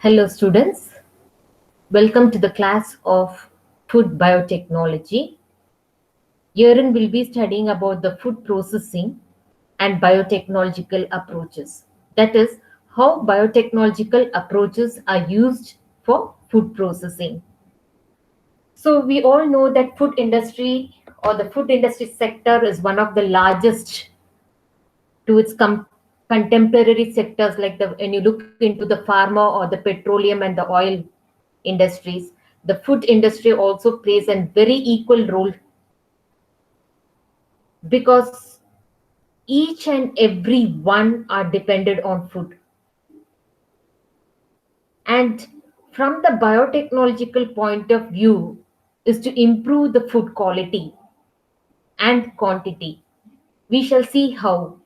Hello, students. Welcome to the class of Food Biotechnology. Herein, we'll be studying about the food processing and biotechnological approaches. That is, how biotechnological approaches are used for food processing. So, we all know that food industry or the food industry sector is one of the largest to its contemporary sectors, like when you look into the pharma or the petroleum and the oil industries. The food industry also plays a very equal role because each and every one are dependent on food. And from the biotechnological point of view is to improve the food quality and quantity. We shall see how.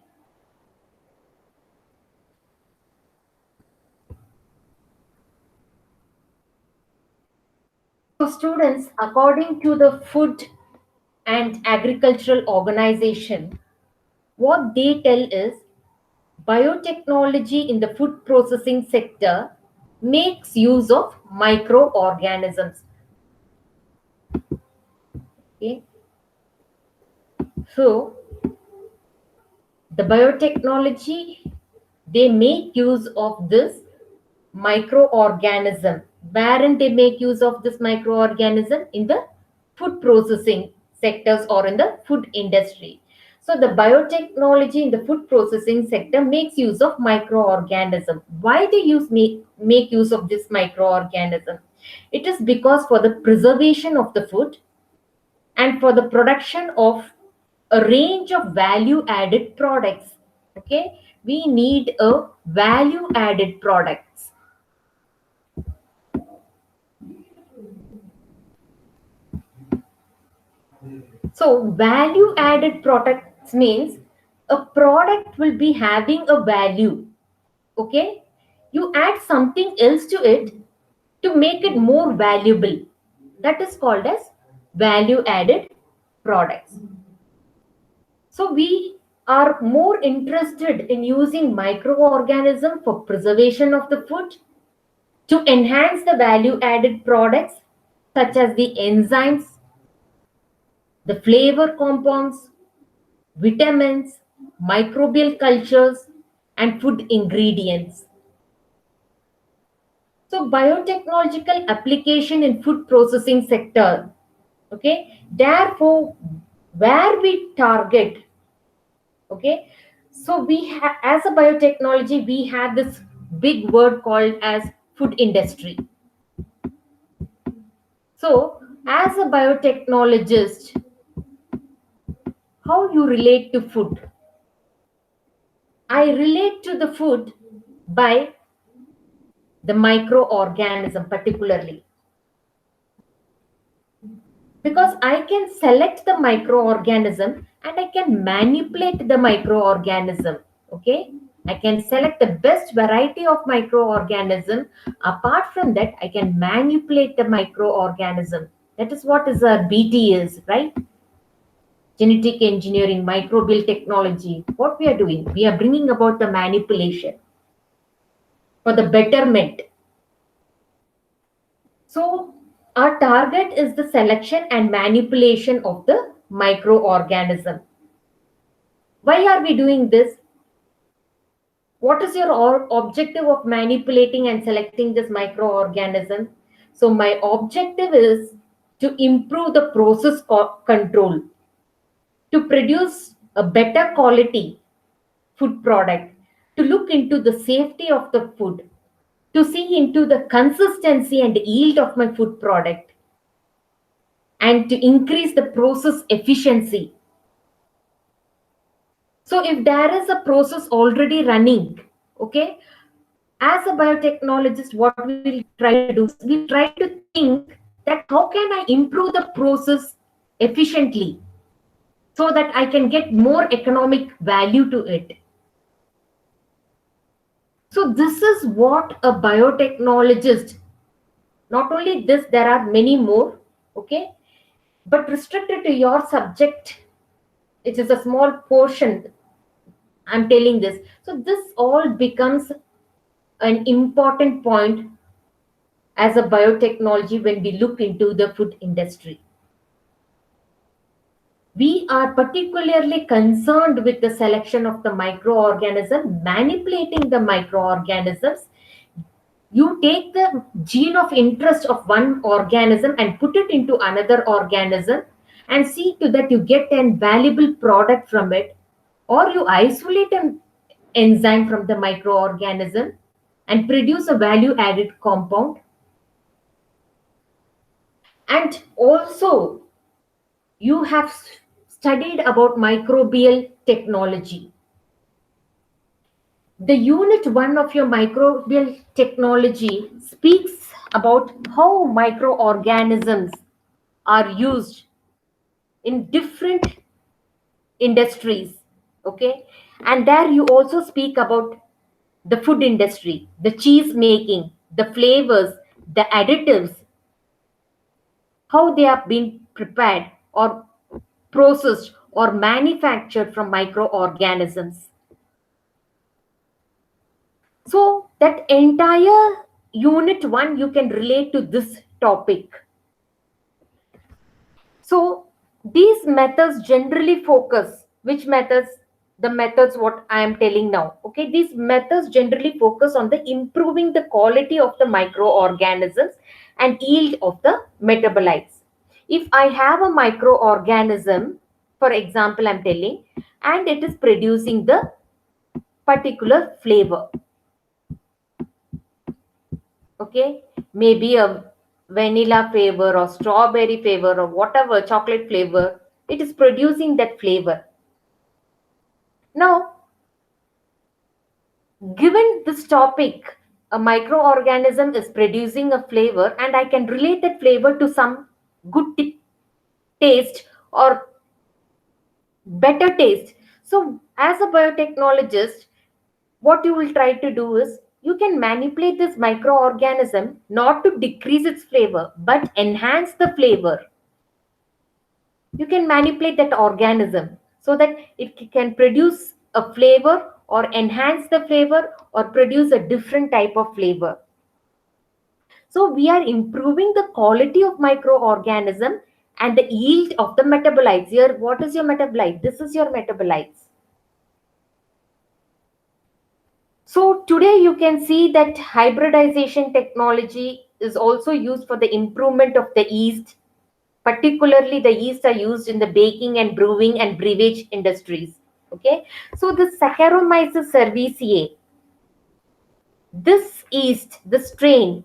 So students, according to the Food and Agricultural Organization, what they tell is biotechnology in the food processing sector makes use of microorganisms. Okay. So the biotechnology, they make use of this microorganism. Wherein they make use of this microorganism? In the food processing sectors or in the food industry. So the biotechnology in the food processing sector makes use of microorganism. Why they make use of this microorganism? It is because for the preservation of the food and for the production of a range of value added products. Okay, we need a value added products. So value added products means a product will be having a value. Okay, you add something else to it to make it more valuable. That is called as value added products. So we are more interested in using microorganism for preservation of the food to enhance the value added products such as the enzymes, the flavor compounds, vitamins, microbial cultures, and food ingredients. So biotechnological application in food processing sector. Okay, therefore, where we target. Okay, so as a biotechnology, we have this big word called as food industry. So as a biotechnologist, how you relate to food? I relate to the food by the microorganism particularly, because I can select the microorganism and I can manipulate the microorganism. Okay, I can select the best variety of microorganism. Apart from that, I can manipulate the microorganism. That is what is our BT is, right? Genetic engineering, microbial technology. What we are doing, we are bringing about the manipulation for the betterment. So our target is the selection and manipulation of the microorganism. Why are we doing this? What is your objective of manipulating and selecting this microorganism? So my objective is to improve the process control, to produce a better quality food product, to look into the safety of the food, to see into the consistency and yield of my food product, and to increase the process efficiency. So if there is a process already running, okay, as a biotechnologist, what we will try to do is we try to think that how can I improve the process efficiently so that I can get more economic value to it. So this is what a biotechnologist, not only this, there are many more, okay, but restricted to your subject, it is a small portion. I'm telling this. So this all becomes an important point as a biotechnology when we look into the food industry. We are particularly concerned with the selection of the microorganism, manipulating the microorganisms. You take the gene of interest of one organism and put it into another organism and see to that you get an valuable product from it, or you isolate an enzyme from the microorganism and produce a value added compound. And also you have studied about microbial technology. The unit 1 of your microbial technology speaks about how microorganisms are used in different industries. Okay, and there you also speak about the food industry, the cheese making, the flavors, the additives, how they are being prepared or processed or manufactured from microorganisms. So that entire unit 1 you can relate to this topic. So these methods generally focus, which methods? The methods what I am telling now. Okay, these methods generally focus on the improving the quality of the microorganisms and yield of the metabolites. If I have a microorganism, for example, I'm telling, and it is producing the particular flavor. Okay, maybe a vanilla flavor or strawberry flavor or whatever chocolate flavor, it is producing that flavor. Now, given this topic, a microorganism is producing a flavor and I can relate that flavor to some good taste or better taste. So as a biotechnologist, what you will try to do is you can manipulate this microorganism not to decrease its flavor but enhance the flavor. You can manipulate that organism so that it can produce a flavor or enhance the flavor or produce a different type of flavor. So we are improving the quality of microorganism and the yield of the metabolites. Here, what is your metabolite? This is your metabolites. So today you can see that hybridization technology is also used for the improvement of the yeast. Particularly the yeast are used in the baking and brewing and beverage industries. Okay, so the Saccharomyces cerevisiae, this yeast, this strain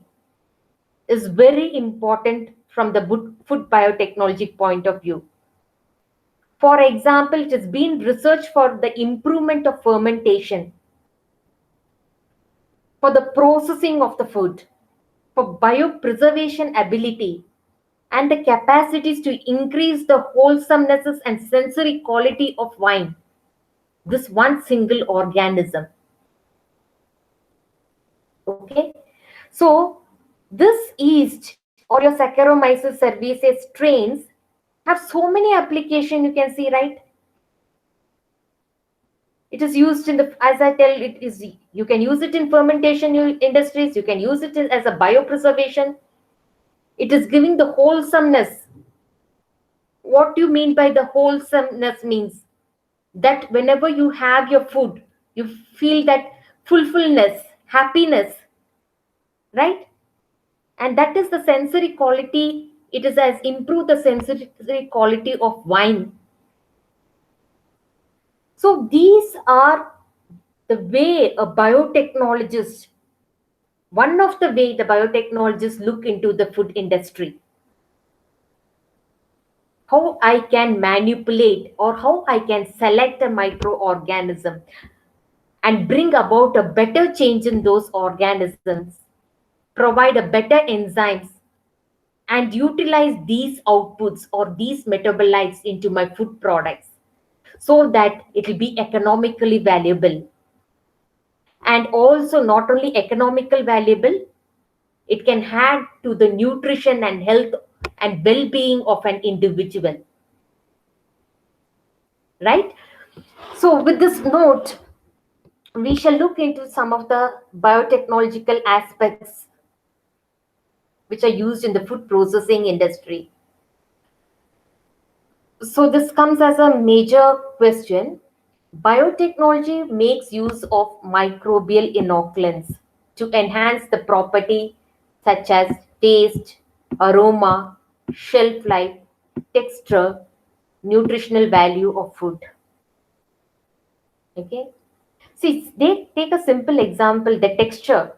is very important from the food biotechnology point of view. For example, it has been researched for the improvement of fermentation, for the processing of the food, for biopreservation ability, and the capacities to increase the wholesomeness and sensory quality of wine. This one single organism. Okay, so this yeast or your Saccharomyces cerevisiae strains have so many applications. You can see, right? It is used in the, as I tell, it is, you can use it in fermentation industries. You can use it as a biopreservation. It is giving the wholesomeness. What do you mean by the wholesomeness? Means that whenever you have your food, you feel that fulfillment, happiness, right? And that is the sensory quality. It is as improved the sensory quality of wine. So these are the way a biotechnologist, one of the way the biotechnologists look into the food industry. How I can manipulate or how I can select a microorganism and bring about a better change in those organisms, provide a better enzymes, and utilize these outputs or these metabolites into my food products so that it will be economically valuable. And also not only economical valuable, it can add to the nutrition and health and well-being of an individual. Right? So with this note, we shall look into some of the biotechnological aspects which are used in the food processing industry. So this comes as a major question. Biotechnology makes use of microbial inoculants to enhance the property such as taste, aroma, shelf life, texture, nutritional value of food. Okay. See, they take a simple example, the texture.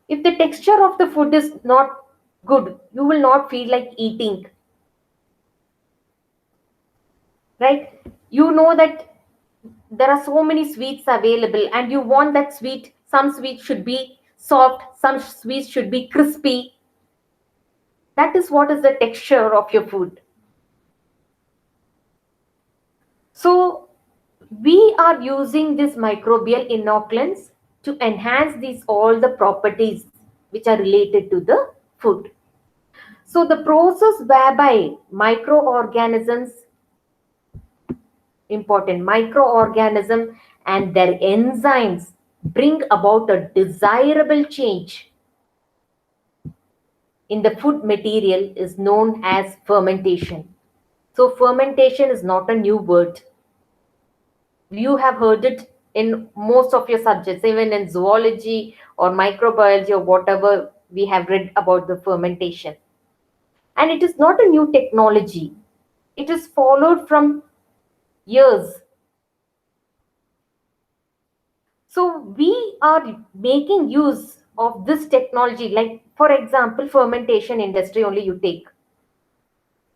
If the texture of the food is not good, you will not feel like eating, right? You know that there are so many sweets available and you want that sweet, some sweets should be soft, some sweets should be crispy. That is what is the texture of your food. So we are using these microbial inoculants to enhance these all the properties which are related to the food. So the process whereby microorganisms, important microorganism and their enzymes bring about a desirable change in the food material is known as fermentation. So fermentation is not a new word. You have heard it in most of your subjects, even in zoology or microbiology or whatever we have read about the fermentation. And it is not a new technology. It is followed from years. So we are making use of this technology, like for example, fermentation industry only you take,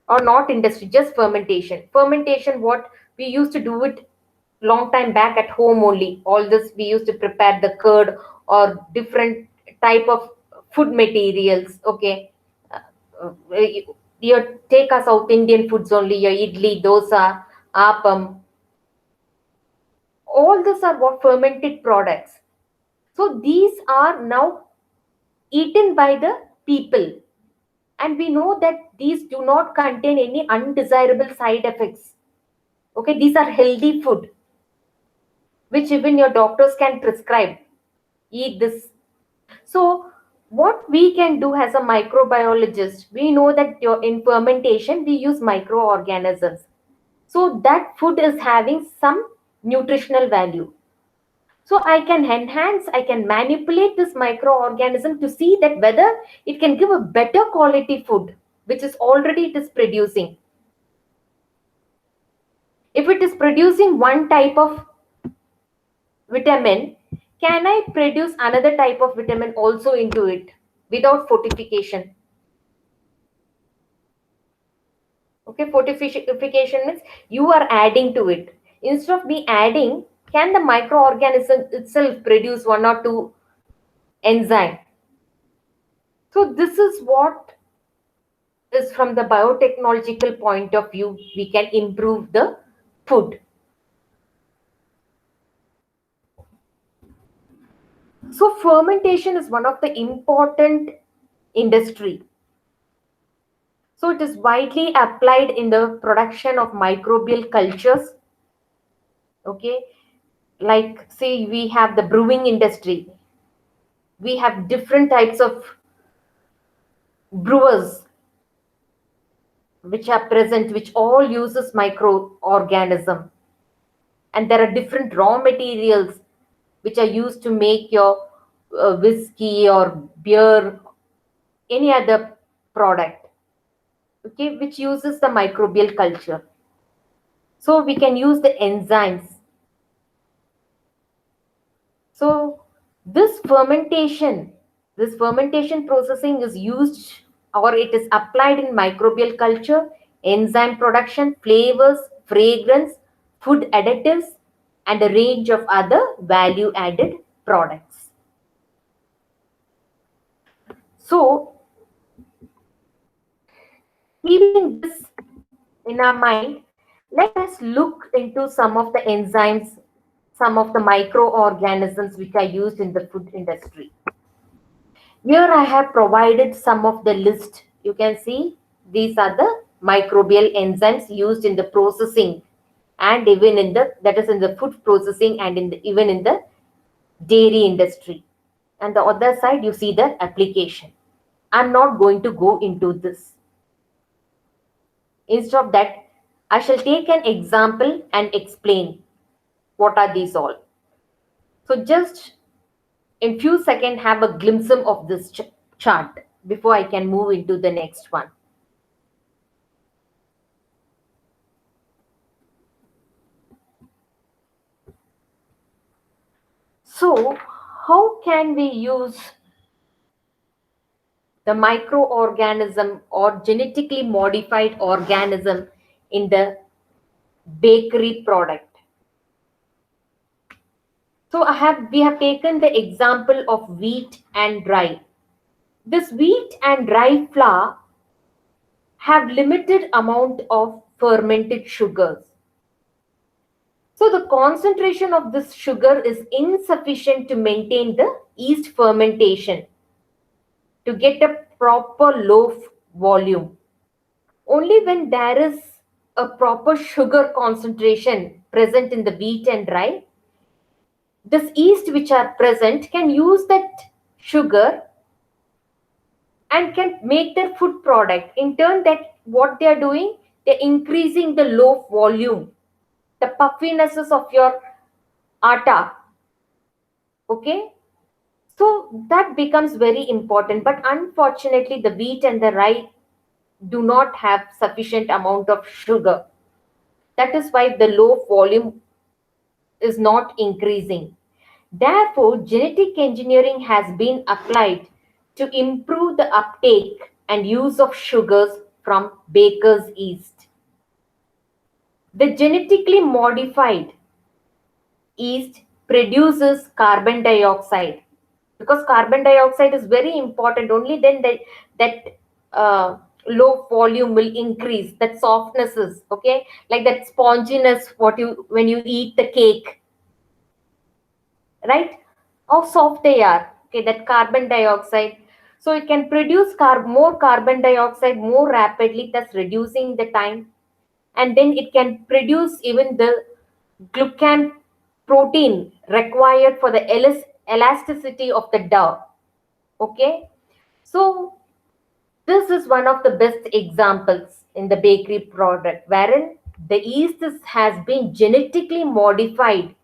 or not industry, just fermentation. Fermentation, what we used to do it long time back at home only. All this we used to prepare the curd or different type of food materials. Okay, you take a South Indian foods only, your idli, dosa, appam. All this are what fermented products. So these are now eaten by the people, and we know that these do not contain any undesirable side effects. Okay, these are healthy food which even your doctors can prescribe. Eat this. So what we can do as a microbiologist, we know that in fermentation we use microorganisms. So that food is having some nutritional value. So I can enhance, I can manipulate this microorganism to see that whether it can give a better quality food, which is already it is producing. If it is producing one type of vitamin, can I produce another type of vitamin also into it without fortification? Okay, fortification means you are adding to it. Instead of me adding, can the microorganism itself produce one or two enzyme? So this is what is from the biotechnological point of view, we can improve the food. So fermentation is one of the important industry. So it is widely applied in the production of microbial cultures. Okay, like say we have the brewing industry. We have different types of brewers which are present, which all uses microorganism, and there are different raw materials which are used to make your whiskey or beer, any other product, okay, which uses the microbial culture. So we can use the enzymes. So this fermentation processing is used or it is applied in microbial culture, enzyme production, flavors, fragrance, food additives, and a range of other value added products. So keeping this in our mind, let us look into some of the enzymes, some of the microorganisms which are used in the food industry. Here I have provided some of the list. You can see these are the microbial enzymes used in the processing and even in the, that is in the food processing and in the, even in the dairy industry. And the other side you see the application. I'm not going to go into this. Instead of that, I shall take an example and explain what are these all. So just in few seconds have a glimpse of this chart before I can move into the next one. So how can we use the microorganism or genetically modified organism in the bakery product? So we have taken the example of wheat and rye. This wheat and rye flour have limited amount of fermented sugars. So the concentration of this sugar is insufficient to maintain the yeast fermentation to get a proper loaf volume. Only when there is a proper sugar concentration present in the wheat and rye, this yeast which are present can use that sugar and can make their food product. In turn, that what they are doing, they're increasing the loaf volume, the puffinesses of your atta. Okay, so that becomes very important. But unfortunately, the wheat and the rye do not have sufficient amount of sugar. That is why the loaf volume is not increasing. Therefore, genetic engineering has been applied to improve the uptake and use of sugars from baker's yeast. The genetically modified yeast produces carbon dioxide, because carbon dioxide is very important. Only then that low volume will increase, that softness is okay, like that sponginess what you when you eat the cake, right? How soft they are, okay, that carbon dioxide. So it can produce more carbon dioxide more rapidly, thus reducing the time. And then it can produce even the glucan protein required for the elasticity of the dough. Okay, so this is one of the best examples in the bakery product wherein the has been genetically modified,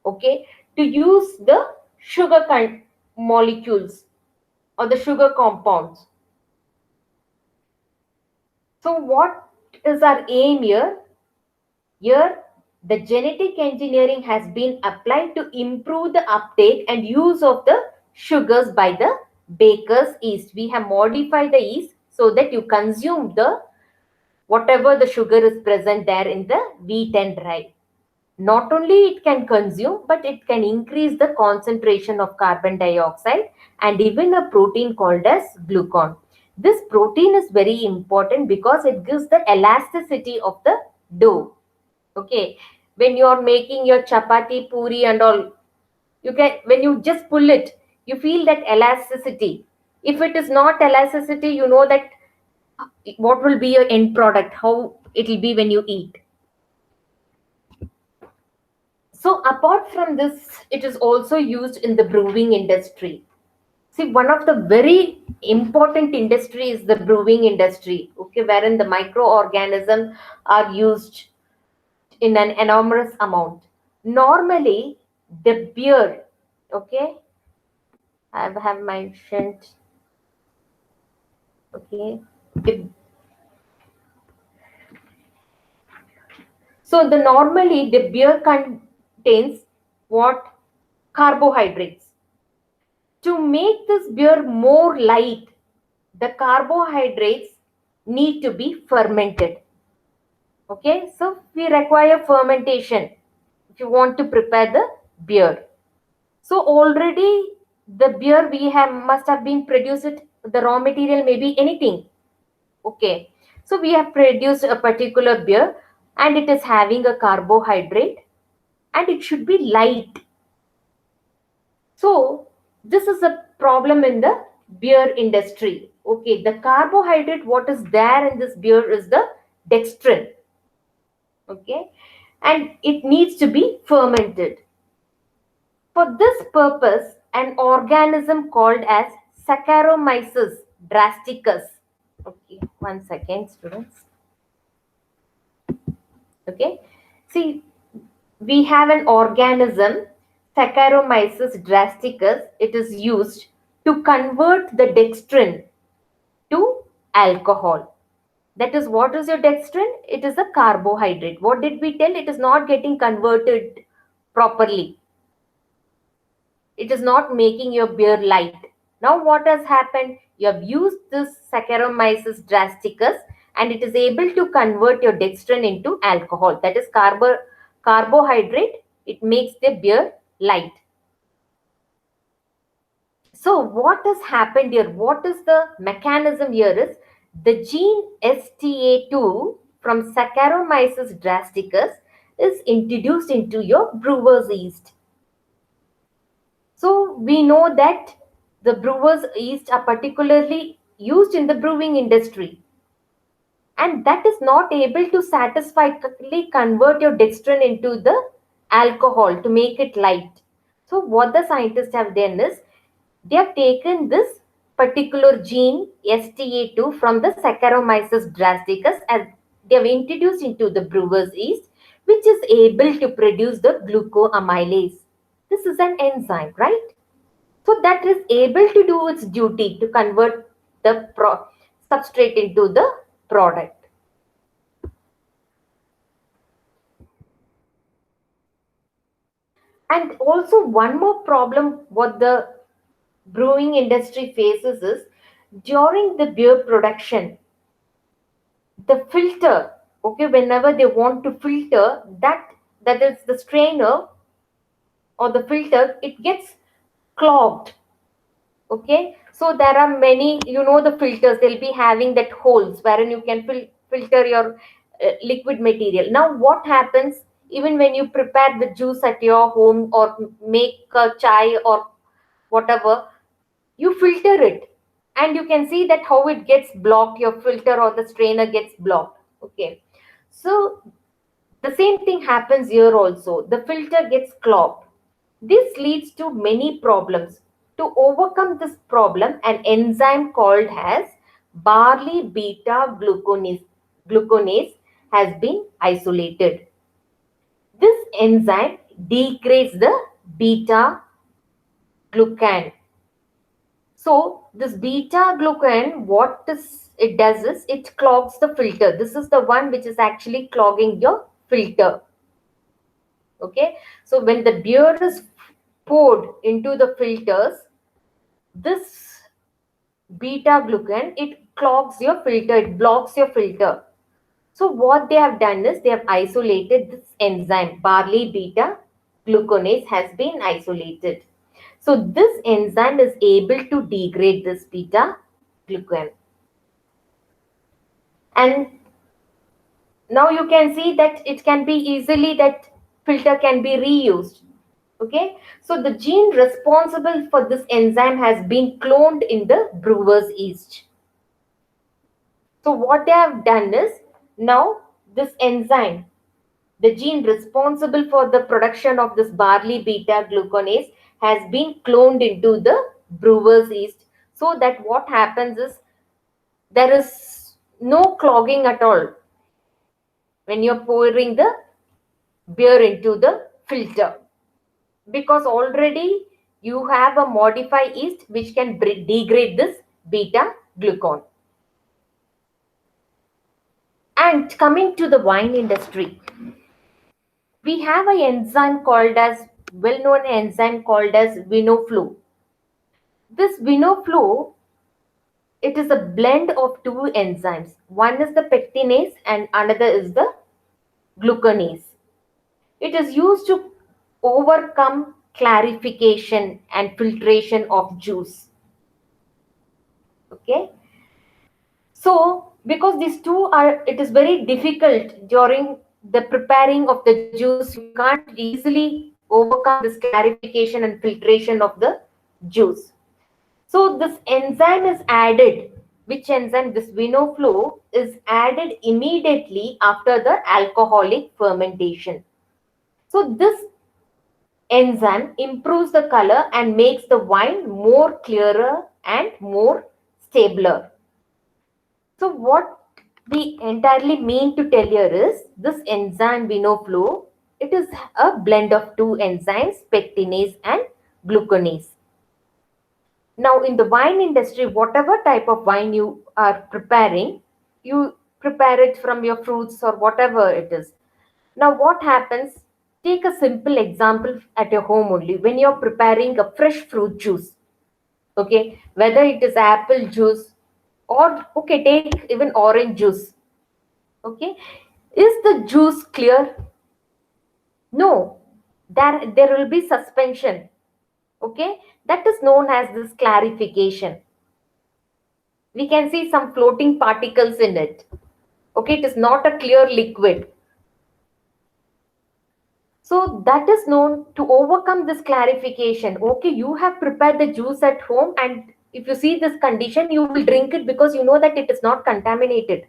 okay, to use the sugar molecules or the sugar compounds. So what is our aim here? Here, the genetic engineering has been applied to improve the uptake and use of the sugars by the baker's yeast. We have modified the yeast so that you consume the whatever the sugar is present there in the wheat and rye. Not only it can consume, but it can increase the concentration of carbon dioxide and even a protein called as glucan. This protein is very important because it gives the elasticity of the dough. Okay, when you are making your chapati, puri and all, you can, when you just pull it, you feel that elasticity. If it is not elasticity, you know that what will be your end product, how it will be when you eat. So apart from this, it is also used in the brewing industry. See, one of the very important industry is the brewing industry, okay, wherein the microorganisms are used in an enormous amount. Normally, the beer, okay, I have mentioned, okay, so the normally the beer contains what? Carbohydrates. To make this beer more light, the carbohydrates need to be fermented. Okay, so we require fermentation if you want to prepare the beer. So already the beer we have must have been produced, the raw material may be anything. Okay, so we have produced a particular beer and it is having a carbohydrate and it should be light. So this is a problem in the beer industry. Okay, the carbohydrate what is there in this beer is the dextrin. Okay, and it needs to be fermented. For this purpose, an organism called as Saccharomyces drasticus. Okay, one second, students. Okay, see, we have an organism, Saccharomyces drasticus. It is used to convert the dextrin to alcohol. That is, what is your dextrin? It is a carbohydrate. What did we tell? It is not getting converted properly. It is not making your beer light. Now what has happened? You have used this Saccharomyces drasticus and it is able to convert your dextrin into alcohol. That is carbohydrate. It makes the beer light. So what has happened here? What is the mechanism here is the gene STA2 from Saccharomyces drasticus is introduced into your brewer's yeast. So we know that the brewer's yeast are particularly used in the brewing industry, and that is not able to satisfactorily convert your dextrin into the alcohol to make it light. So what the scientists have done is they have taken this particular gene STA2 from the Saccharomyces drasticus and they have introduced into the brewer's yeast, which is able to produce the glucoamylase. This is an enzyme, right? So that is able to do its duty to convert the substrate into the product. And also one more problem what the brewing industry faces is during the beer production, the filter, okay, whenever they want to filter that is the strainer or the filter, it gets clogged. Okay, so there are many, the filters, they'll be having that holes wherein you can filter your liquid material. Now what happens, even when you prepare the juice at your home or make a chai or whatever, you filter it and you can see that how it gets blocked, your filter or the strainer gets blocked. Okay, so the same thing happens here also, the filter gets clogged. This leads to many problems. To overcome this problem, an enzyme called as barley beta gluconase has been isolated. This enzyme degrades the beta glucan. So this beta glucan, it does is it clogs the filter. This is the one which is actually clogging your filter. Okay, so when the beer is poured into the filters, this beta glucan, it clogs your filter, it blocks your filter. So what they have done is they have isolated this enzyme, barley beta gluconase has been isolated. So this enzyme is able to degrade this beta glucan. And now you can see that it can be easily, that filter can be reused. Okay, so the gene responsible for this enzyme has been cloned in the brewer's yeast. So what they have done is, now this enzyme, the gene responsible for the production of this barley beta gluconase has been cloned into the brewer's yeast, so that what happens is there is no clogging at all when you're pouring the beer into the filter, because already you have a modified yeast which can degrade this beta glucan. And coming to the wine industry, we have an enzyme called as, well-known enzyme called as Vinoflu. This Vinoflu, it is a blend of two enzymes. One is the pectinase and another is the glucanase. It is used to overcome clarification and filtration of juice. Okay, so because these two are, it is very difficult during the preparing of the juice, you can't easily overcome this clarification and filtration of the juice. So this enzyme is added. Which enzyme? This Vinoflu is added immediately after the alcoholic fermentation. So this enzyme improves the color and makes the wine more clearer and more stabler. So what we entirely mean to tell here is this enzyme vinoflow, it is a blend of two enzymes, pectinase and gluconase. Now in the wine industry, whatever type of wine you are preparing, you prepare it from your fruits or whatever it is. Now what happens? Take a simple example at your home only. When you're preparing a fresh fruit juice, okay, whether it is apple juice or okay, take even orange juice, okay, is the juice clear? No, there will be suspension, okay, that is known as this clarification. We can see some floating particles in it, okay, it is not a clear liquid. So that is known to overcome this clarification. Okay, you have prepared the juice at home, and if you see this condition, you will drink it because you know that it is not contaminated.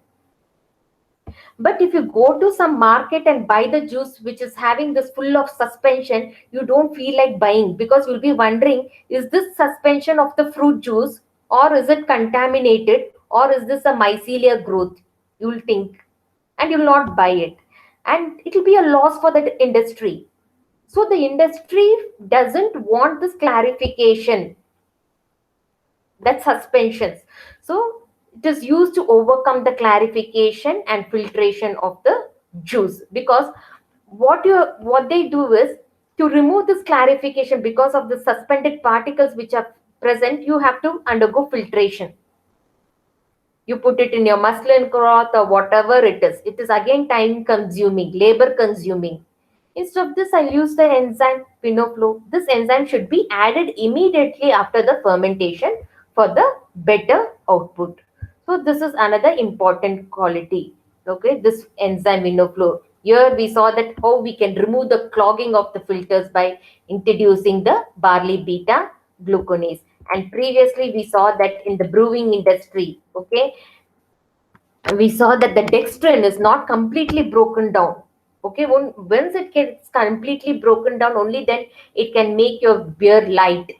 But if you go to some market and buy the juice which is having this full of suspension, you don't feel like buying because you'll be wondering, is this suspension of the fruit juice or is it contaminated or is this a mycelia growth? You'll think and you'll not buy it. And it will be a loss for the industry. So the industry doesn't want this clarification, that suspensions. So it is used to overcome the clarification and filtration of the juice, because what they do is to remove this clarification because of the suspended particles which are present, you have to undergo filtration. You put it in your muslin cloth or whatever it is again time consuming, labor consuming. Instead of this, I'll use the enzyme Pinoflow. This enzyme should be added immediately after the fermentation for the better output. So this is another important quality. Okay, this enzyme Pinoflow. Here we saw that how we can remove the clogging of the filters by introducing the barley beta gluconase. And previously we saw that in the brewing industry, okay, we saw that the dextrin is not completely broken down. Okay, once it gets completely broken down, only then it can make your beer light.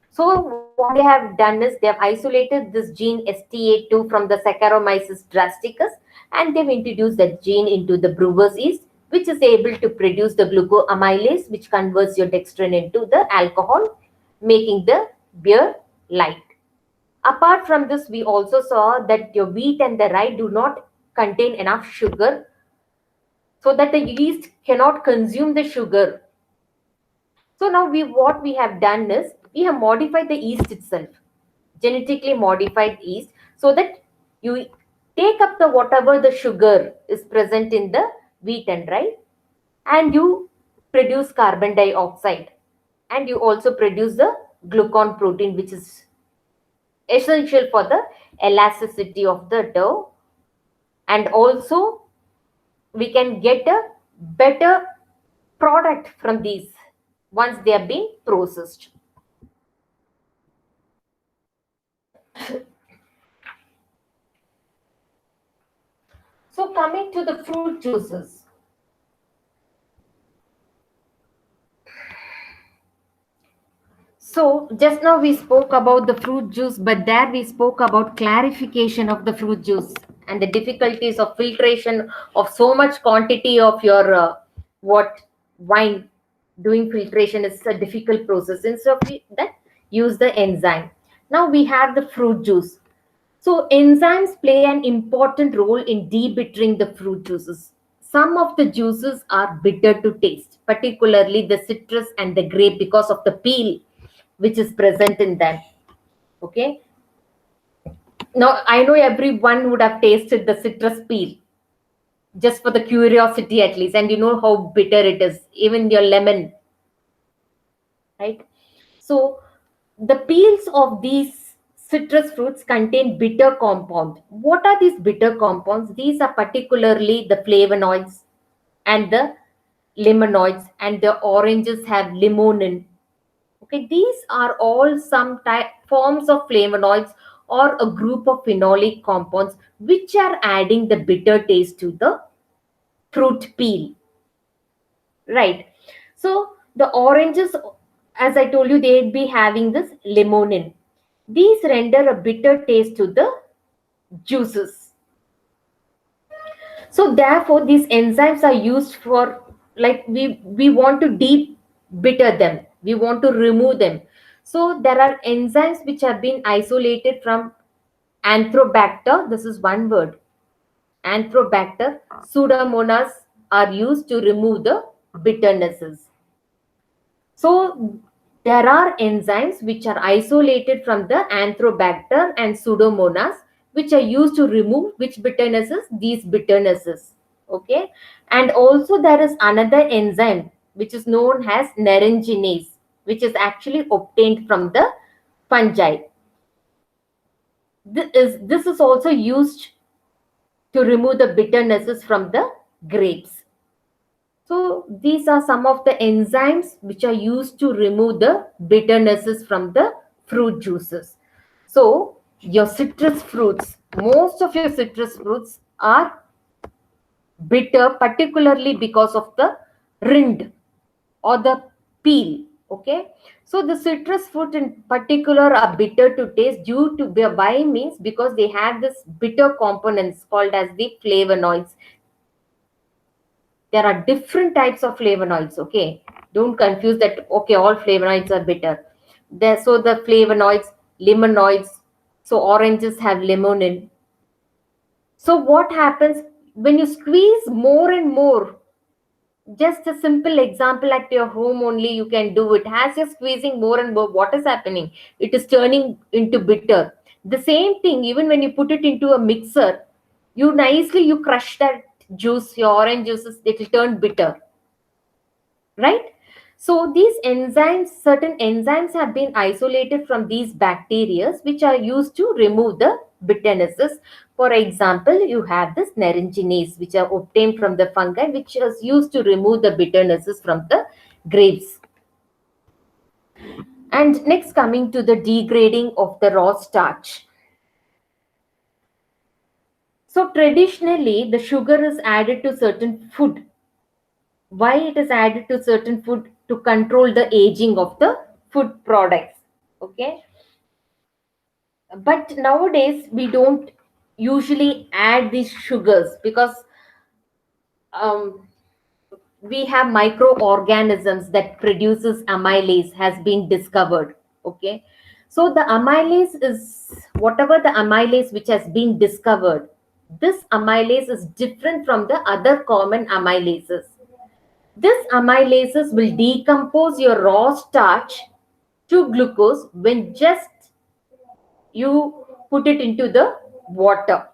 So what they have done is they have isolated this gene STA2 from the Saccharomyces drasticus, and they've introduced that gene into the brewer's yeast, which is able to produce the glucoamylase, which converts your dextrin into the alcohol, making the beer light. Apart from this, we also saw that your wheat and the rye do not contain enough sugar, so that the yeast cannot consume the sugar. So now what we have done is we have modified the yeast itself, genetically modified yeast, so that you take up the whatever the sugar is present in the wheat and rye, and you produce carbon dioxide, and you also produce the glucon protein, which is essential for the elasticity of the dough, and also we can get a better product from these once they have been processed. So coming to the fruit juices. So just now we spoke about the fruit juice, but there we spoke about clarification of the fruit juice and the difficulties of filtration of so much quantity of your what wine. Doing filtration is a difficult process. Instead of that, use the enzyme. Now we have the fruit juice. So enzymes play an important role in debittering the fruit juices. Some of the juices are bitter to taste, particularly the citrus and the grape, because of the peel which is present in them. Okay. Now I know everyone would have tasted the citrus peel just for the curiosity at least, and you know how bitter it is, even your lemon, right? So the peels of these citrus fruits contain bitter compound. What are these bitter compounds? These are particularly the flavonoids and the limonoids, and the oranges have limonin. Okay, these are all some type forms of flavonoids or a group of phenolic compounds which are adding the bitter taste to the fruit peel. Right. So the oranges, as I told you, they'd be having this limonin. These render a bitter taste to the juices. So therefore, these enzymes are used for, like, we want to deep bitter them. We want to remove them. So there are enzymes which have been isolated from Anthrobacter. This is one word. Anthrobacter, Pseudomonas are used to remove the bitternesses. So there are enzymes which are isolated from the Anthrobacter and Pseudomonas, which are used to remove which bitternesses? These bitternesses. Okay. And also there is another enzyme which is known as naringinase, which is actually obtained from the fungi. This is also used to remove the bitternesses from the grapes. So these are some of the enzymes which are used to remove the bitternesses from the fruit juices. So your citrus fruits, most of your citrus fruits are bitter, particularly because of the rind or the peel. Okay, so the citrus fruit in particular are bitter to taste due to, by means, because they have this bitter components called as the flavonoids. There are different types of flavonoids. Okay, don't confuse that. Okay, all flavonoids are bitter. There, so the flavonoids, limonoids. So oranges have limonene. So what happens when you squeeze more and more? Just a simple example at your home only you can do it. As you're squeezing more and more, what is happening? It is turning into bitter. The same thing, even when you put it into a mixer, you crush that juice, your orange juices, it will turn bitter, right? So these enzymes, certain enzymes have been isolated from these bacteria which are used to remove the bitternesses. For example, you have this naringinase which are obtained from the fungi, which is used to remove the bitternesses from the grapes. And next, coming to the degrading of the raw starch. So traditionally the sugar is added to certain food. Why it is added to certain food? To control the aging of the food products. Okay, but nowadays we don't usually add these sugars because um, we have microorganisms that produces amylase has been discovered. Okay, so the amylase is whatever the amylase which has been discovered. This amylase is different from the other common amylases. This amylases will decompose your raw starch to glucose when just you put it into the water.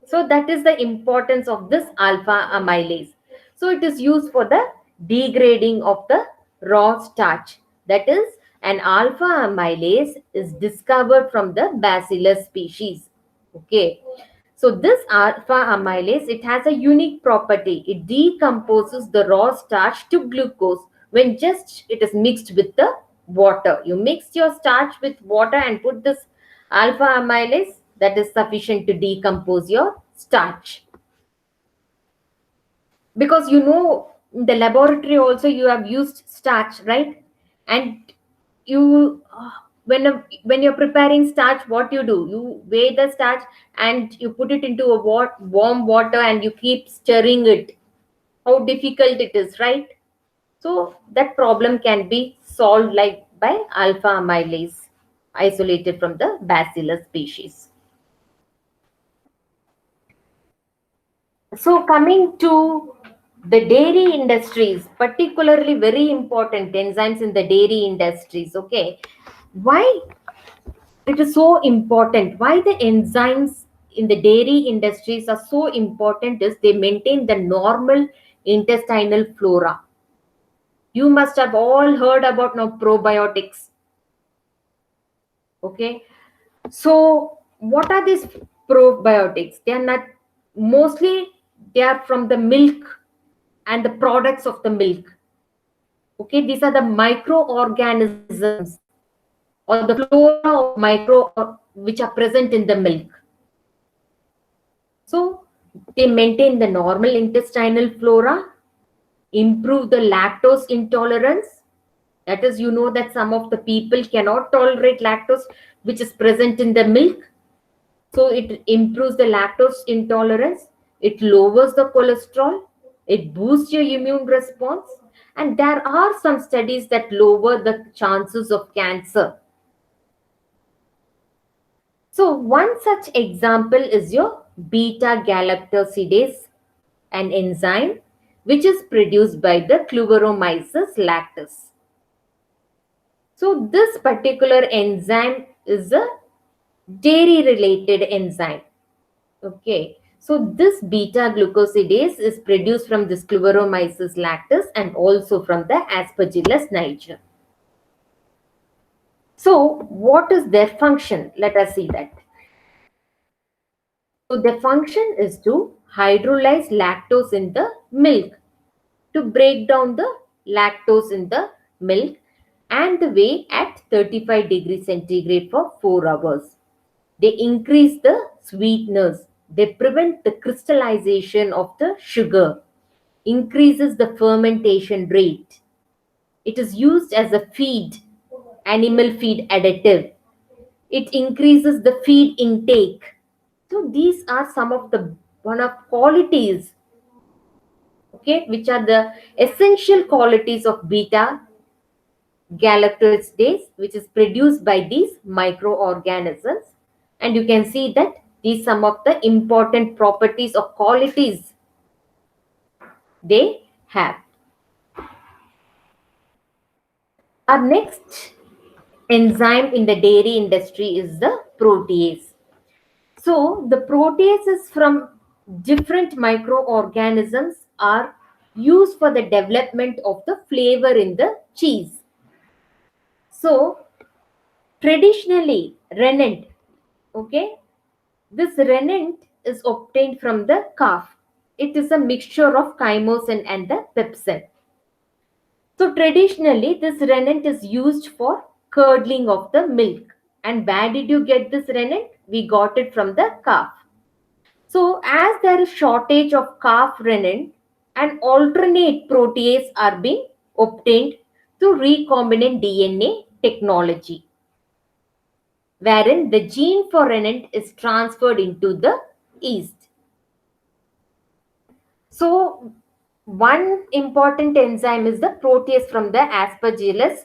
So that is the importance of this alpha amylase. So it is used for the degrading of the raw starch. That is, an alpha amylase is discovered from the Bacillus species. Okay. So this alpha amylase, it has a unique property. It decomposes the raw starch to glucose when just it is mixed with the water. You mix your starch with water and put this alpha amylase, that is sufficient to decompose your starch. Because in the laboratory also you have used starch, right? And you when you're preparing starch, what you do, you weigh the starch and you put it into a warm water and you keep stirring it. How difficult it is, right? So that problem can be solved like by alpha amylase isolated from the Bacillus species. So coming to the dairy industries, particularly very important enzymes in the dairy industries. Okay, why it is so important? Why the enzymes in the dairy industries are so important is they maintain the normal intestinal flora. You must have all heard about now probiotics. Okay, so what are these probiotics? They are not mostly, they are from the milk and the products of the milk. Okay, these are the microorganisms or the flora of which are present in the milk. So they maintain the normal intestinal flora, improve the lactose intolerance, That is, you know that some of the people cannot tolerate lactose, which is present in the milk. So it improves the lactose intolerance, it lowers the cholesterol, it boosts your immune response, and there are some studies that lower the chances of cancer. So one such example is your beta galactosidase, an enzyme which is produced by the Cluveromyces lactis. So this particular enzyme is a dairy related enzyme. Okay. So this beta glucosidase is produced from this Cluveromyces lactis and also from the Aspergillus niger. So what is their function? Let us see that. So the function is to hydrolyze lactose in the milk, to break down the lactose in the milk and the weigh at 35 degrees centigrade for 4 hours. They increase the sweetness. They prevent the crystallization of the sugar, increases the fermentation rate. It is used as a feed, animal feed additive. It increases the feed intake. So these are some of the one of qualities, okay, which are the essential qualities of beta galactosidase, which is produced by these microorganisms. And you can see that these some of the important properties or qualities they have. Our next enzyme in the dairy industry is the protease. So the proteases from different microorganisms are used for the development of the flavor in the cheese. So traditionally rennet, okay, this rennet is obtained from the calf. It is a mixture of chymosin and the pepsin. So traditionally this rennet is used for curdling of the milk. And where did you get this rennet? We got it from the calf. So as there is shortage of calf rennet, an alternate protease are being obtained through recombinant DNA technology, wherein the gene for rennet is transferred into the yeast. So one important enzyme is the protease from the Aspergillus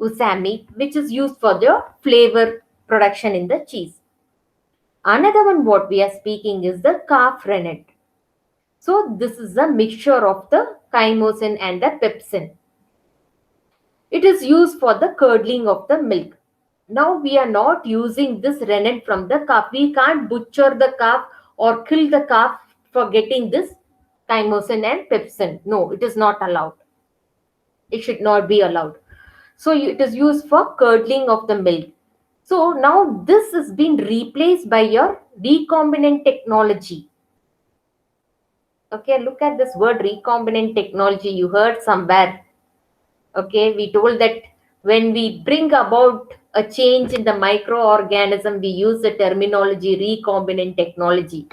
usami, which is used for the flavor production in the cheese. Another one what we are speaking is the calf rennet. So this is a mixture of the chymosin and the pepsin. It is used for the curdling of the milk. Now we are not using this rennet from the calf. We can't butcher the calf or kill the calf for getting this chymosin and pepsin. No, it is not allowed. It should not be allowed. So it is used for curdling of the milk. So now this is being replaced by your recombinant technology. Okay, look at this word recombinant technology. You heard somewhere. Okay, we told that when we bring about a change in the microorganism, we use the terminology recombinant technology.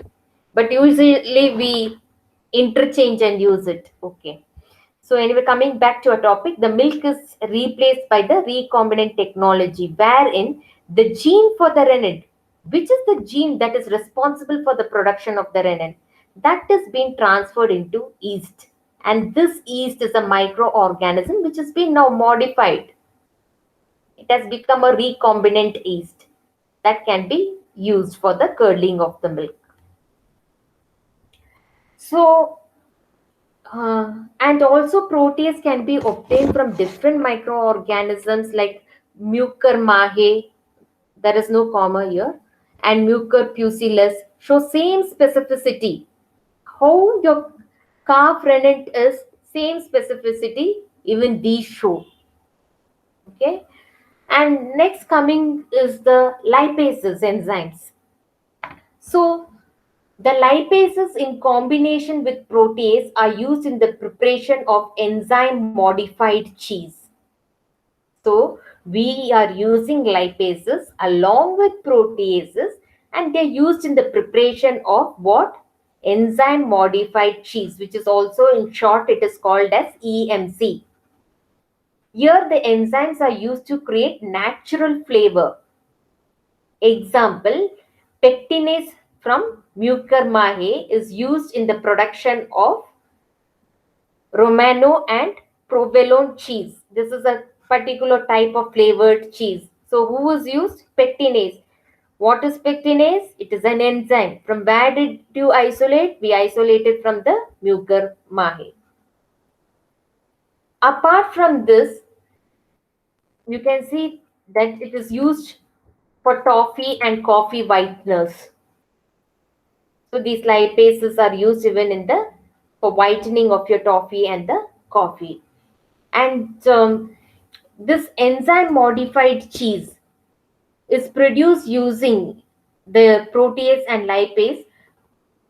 But usually we interchange and use it. Okay. So anyway, coming back to our topic, the milk is replaced by the recombinant technology, wherein the gene for the rennet, which is the gene that is responsible for the production of the rennet, that is being transferred into yeast. And this yeast is a microorganism which has been now modified. It has become a recombinant yeast that can be used for the curdling of the milk. So and also protease can be obtained from different microorganisms like Mucormaceae, there is no comma here, and Mucorpucillus show same specificity. How your calf rennet is, same specificity, even these show. Okay. And next coming is the lipases enzymes. So the lipases in combination with protease are used in the preparation of enzyme modified cheese. So we are using lipases along with proteases and they're used in the preparation of what? Enzyme modified cheese, which is also in short it is called as EMC. Here, the enzymes are used to create natural flavor. Example, pectinase from Mucor is used in the production of Romano and provolone cheese. This is a particular type of flavored cheese. So, who was used? Pectinase. What is pectinase? It is an enzyme. From where did you isolate? We isolated from the Mucor. Apart from this, you can see that it is used for toffee and coffee whiteners. So these lipases are used even in the for whitening of your toffee and the coffee. And this enzyme modified cheese is produced using the protease and lipase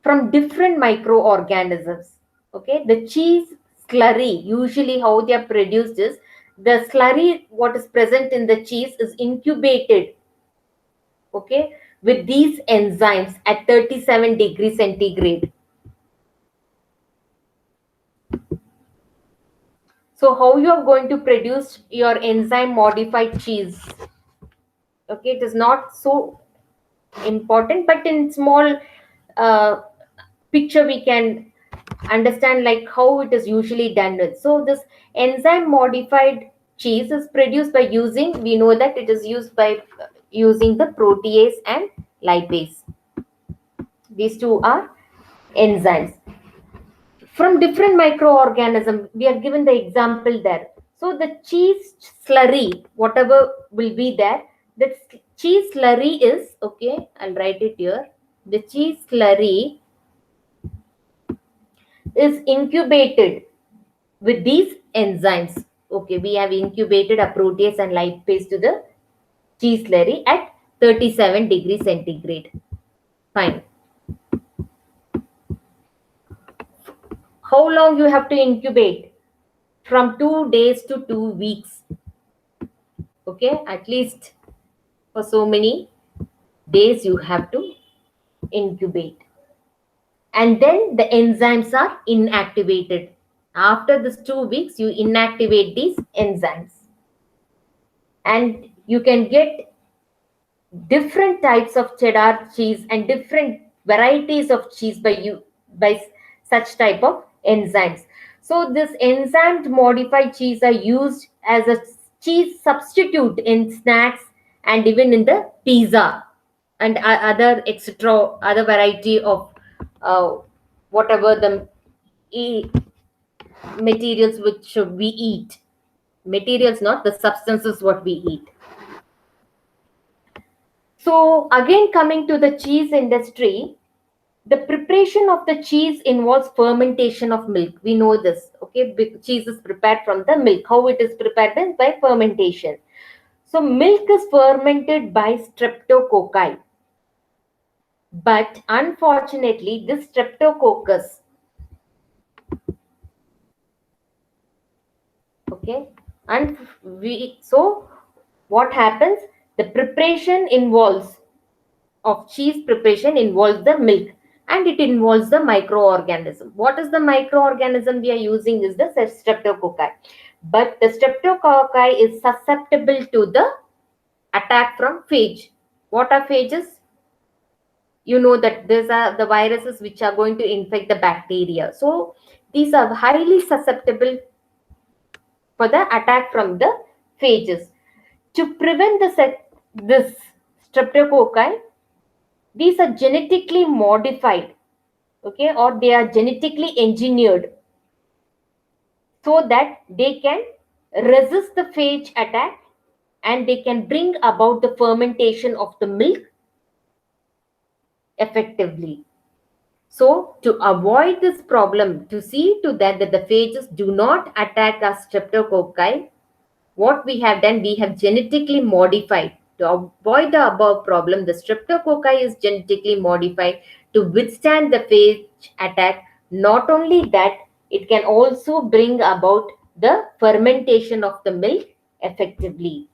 from different microorganisms. Okay, the cheese slurry, usually how they are produced is the slurry what is present in the cheese is incubated, okay, with these enzymes at 37 degrees centigrade. So how you are going to produce your enzyme modified cheese? Okay, it is not so important, but in small uh, picture we can understand like how it is usually done with. So this enzyme modified cheese is produced by using, we know that it is used by using the protease and lipase. These two are enzymes from different microorganisms. We are given the example there. So the cheese slurry, whatever will be there, the cheese slurry is, okay, I'll write it here. The cheese slurry is incubated with these enzymes. Okay, we have incubated a protease and lipase to the cheese slurry at 37 degrees centigrade. Fine. How long you have to incubate? From 2 days to 2 weeks. Okay, at least for so many days you have to incubate. And then the enzymes are inactivated. After this 2 weeks, you inactivate these enzymes. And you can get different types of cheddar cheese and different varieties of cheese by such type of enzymes. So this enzymed modified cheese are used as a cheese substitute in snacks and even in the pizza and other extra other variety of uh, whatever the materials which we eat. Materials, not the substances what we eat. So again, coming to the cheese industry, the preparation of the cheese involves fermentation of milk. We know this. Okay, cheese is prepared from the milk. How it is prepared is by fermentation. So milk is fermented by streptococci. But unfortunately, this streptococcus, okay, and so what happens? The preparation involves of cheese preparation involves the milk and it involves the microorganism. What is the microorganism we are using is the streptococci. But the streptococci is susceptible to the attack from phage. What are phages? You know that these are the viruses which are going to infect the bacteria. So these are highly susceptible for the attack from the phages. To prevent this streptococci, these are genetically modified, okay, or they are genetically engineered so that they can resist the phage attack and they can bring about the fermentation of the milk effectively. So to avoid this problem, to see to that the phages do not attack our streptococci, what we have done, we have genetically modified. To avoid the above problem, the streptococci is genetically modified to withstand the phage attack. Not only that, it can also bring about the fermentation of the milk effectively.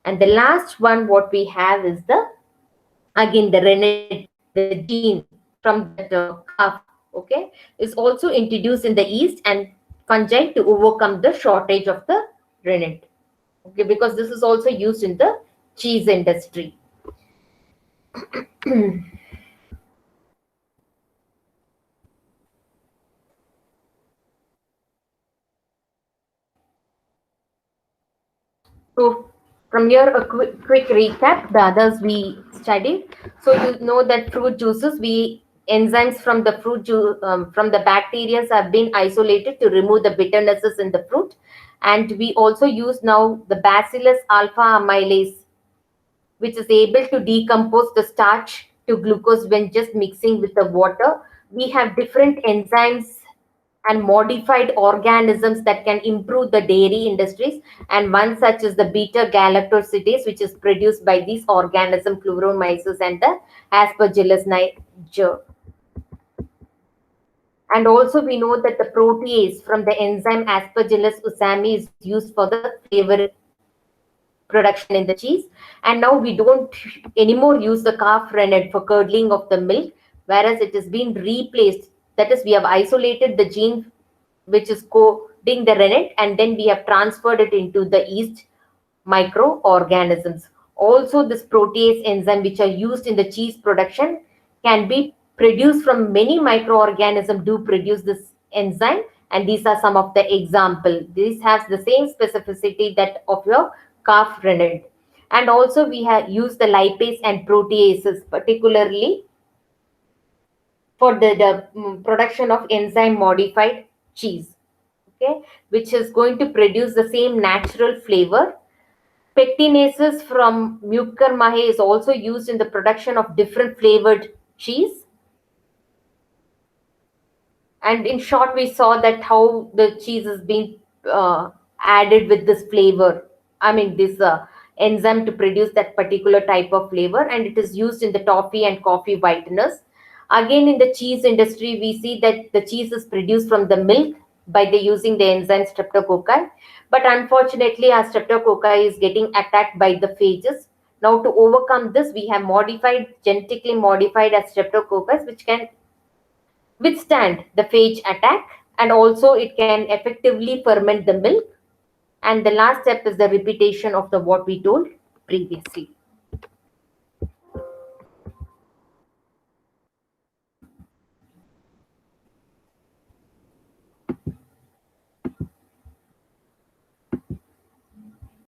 And the last one, what we have is the, again, the rennet, the gene from that calf, okay, is also introduced in the East and fungi to overcome the shortage of the rennet. Okay, because this is also used in the cheese industry. So from here, a quick recap, the others we studied. So you know that fruit juices, we enzymes from the from the bacteria have been isolated to remove the bitternesses in the fruit. And we also use now the Bacillus alpha amylase, which is able to decompose the starch to glucose when just mixing with the water. We have different enzymes and modified organisms that can improve the dairy industries, and one such is the beta galactosidase, which is produced by these organism Chloromyces and the Aspergillus niger. And also we know that the protease from the enzyme Aspergillus usami is used for the flavor production in the cheese. And now we don't anymore use the calf rennet for curdling of the milk, whereas it has been replaced. That is, we have isolated the gene which is coding the rennet, and then we have transferred it into the yeast microorganisms. Also, this protease enzyme, which are used in the cheese production, can be produced from many microorganisms do produce this enzyme, and these are some of the example. This has the same specificity that of your calf rennet. And also we have used the lipase and proteases, particularly for the production of enzyme modified cheese, okay, which is going to produce the same natural flavor. Pectinases from Mucor is also used in the production of different flavored cheese. And in short, we saw that how the cheese is being added with this flavor. I mean, this enzyme to produce that particular type of flavor, and it is used in the toffee and coffee whiteners. Again, in the cheese industry, we see that the cheese is produced from the milk by the using the enzyme streptococci. But unfortunately, our streptococci is getting attacked by the phages. Now, to overcome this, we have genetically modified as streptococcus, which can withstand the phage attack, and also it can effectively ferment the milk. And the last step is the repetition of the what we told previously.